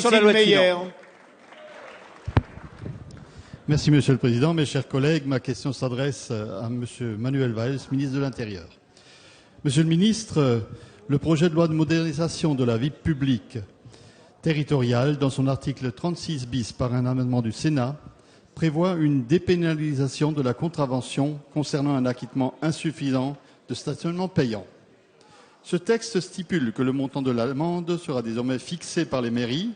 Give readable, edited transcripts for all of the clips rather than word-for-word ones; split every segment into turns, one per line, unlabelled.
sur la loi de finances.
Merci, Monsieur le Président. Mes chers collègues, ma question s'adresse à Monsieur Manuel Valls, ministre de l'Intérieur. Monsieur le ministre, le projet de loi de modernisation de la vie publique territoriale, dans son article 36 bis, par un amendement du Sénat, prévoit une dépénalisation de la contravention concernant un acquittement insuffisant de stationnement payant. Ce texte stipule que le montant de l'amende sera désormais fixé par les mairies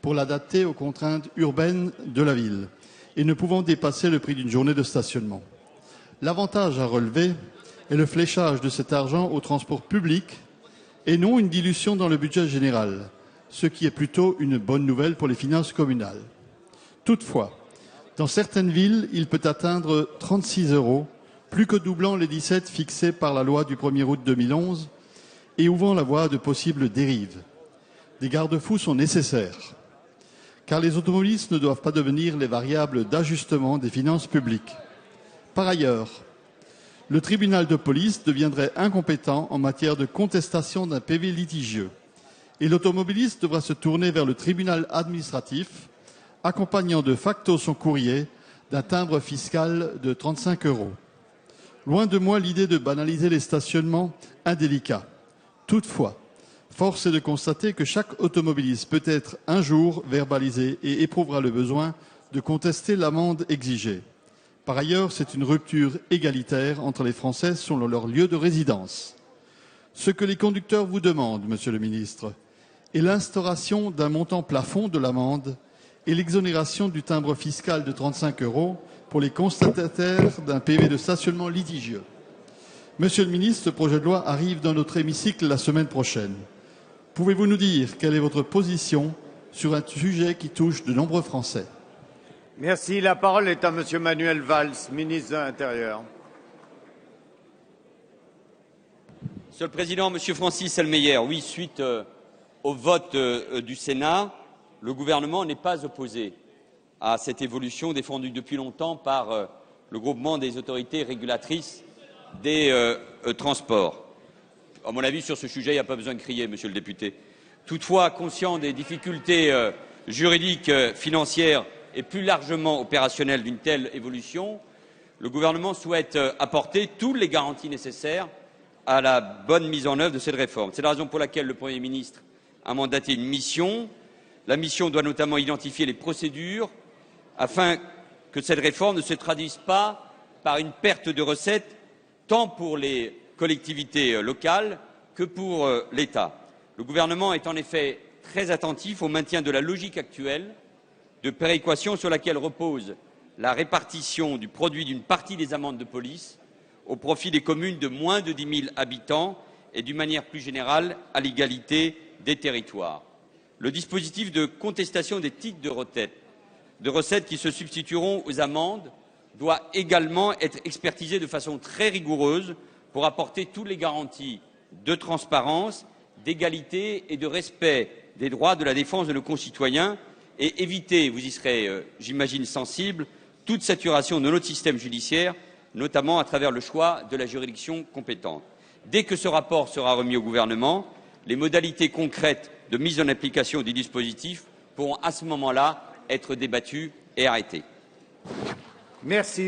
pour l'adapter aux contraintes urbaines de la ville et ne pouvant dépasser le prix d'une journée de stationnement. L'avantage à relever est le fléchage de cet argent au transport public et non une dilution dans le budget général, ce qui est plutôt une bonne nouvelle pour les finances communales. Toutefois, dans certaines villes, il peut atteindre 36 €, plus que doublant les 17 fixés par la loi du 1er août 2011 et ouvrant la voie à de possibles dérives. Des garde-fous sont nécessaires, car les automobilistes ne doivent pas devenir les variables d'ajustement des finances publiques. Par ailleurs, le tribunal de police deviendrait incompétent en matière de contestation d'un PV litigieux et l'automobiliste devra se tourner vers le tribunal administratif, accompagnant de facto son courrier d'un timbre fiscal de 35 €. Loin de moi l'idée de banaliser les stationnements indélicats. Toutefois, force est de constater que chaque automobiliste peut être un jour verbalisé et éprouvera le besoin de contester l'amende exigée. Par ailleurs, c'est une rupture égalitaire entre les Français selon leur lieu de résidence. Ce que les conducteurs vous demandent, Monsieur le Ministre, est l'instauration d'un montant plafond de l'amende et l'exonération du timbre fiscal de 35 € pour les constatataires d'un PV de stationnement litigieux. Monsieur le Ministre, le projet de loi arrive dans notre hémicycle la semaine prochaine. Pouvez-vous nous dire quelle est votre position sur un sujet qui touche de nombreux Français?
Merci. La parole est à Monsieur Manuel Valls, ministre de l'Intérieur.
Monsieur le Président, Monsieur Francis Selmayr, oui, suite au vote du Sénat, le gouvernement n'est pas opposé à cette évolution défendue depuis longtemps par le groupement des autorités régulatrices des transports. À mon avis, sur ce sujet, il n'y a pas besoin de crier, Monsieur le député. Toutefois, conscient des difficultés juridiques, financières et plus largement opérationnelles d'une telle évolution, le gouvernement souhaite apporter toutes les garanties nécessaires à la bonne mise en œuvre de cette réforme. C'est la raison pour laquelle le Premier ministre a mandaté une mission. La mission doit notamment identifier les procédures afin que cette réforme ne se traduise pas par une perte de recettes tant pour les collectivités locales que pour l'État. Le gouvernement est en effet très attentif au maintien de la logique actuelle de péréquation sur laquelle repose la répartition du produit d'une partie des amendes de police au profit des communes de moins de 10 000 habitants et, d'une manière plus générale, à l'égalité des territoires. Le dispositif de contestation des titres de recettes qui se substitueront aux amendes doit également être expertisé de façon très rigoureuse pour apporter toutes les garanties de transparence, d'égalité et de respect des droits de la défense de nos concitoyens et éviter, vous y serez, j'imagine, sensible, toute saturation de notre système judiciaire, notamment à travers le choix de la juridiction compétente. Dès que ce rapport sera remis au gouvernement, les modalités concrètes de mise en application du dispositif pourront à ce moment-là être débattues et arrêtées.
Merci.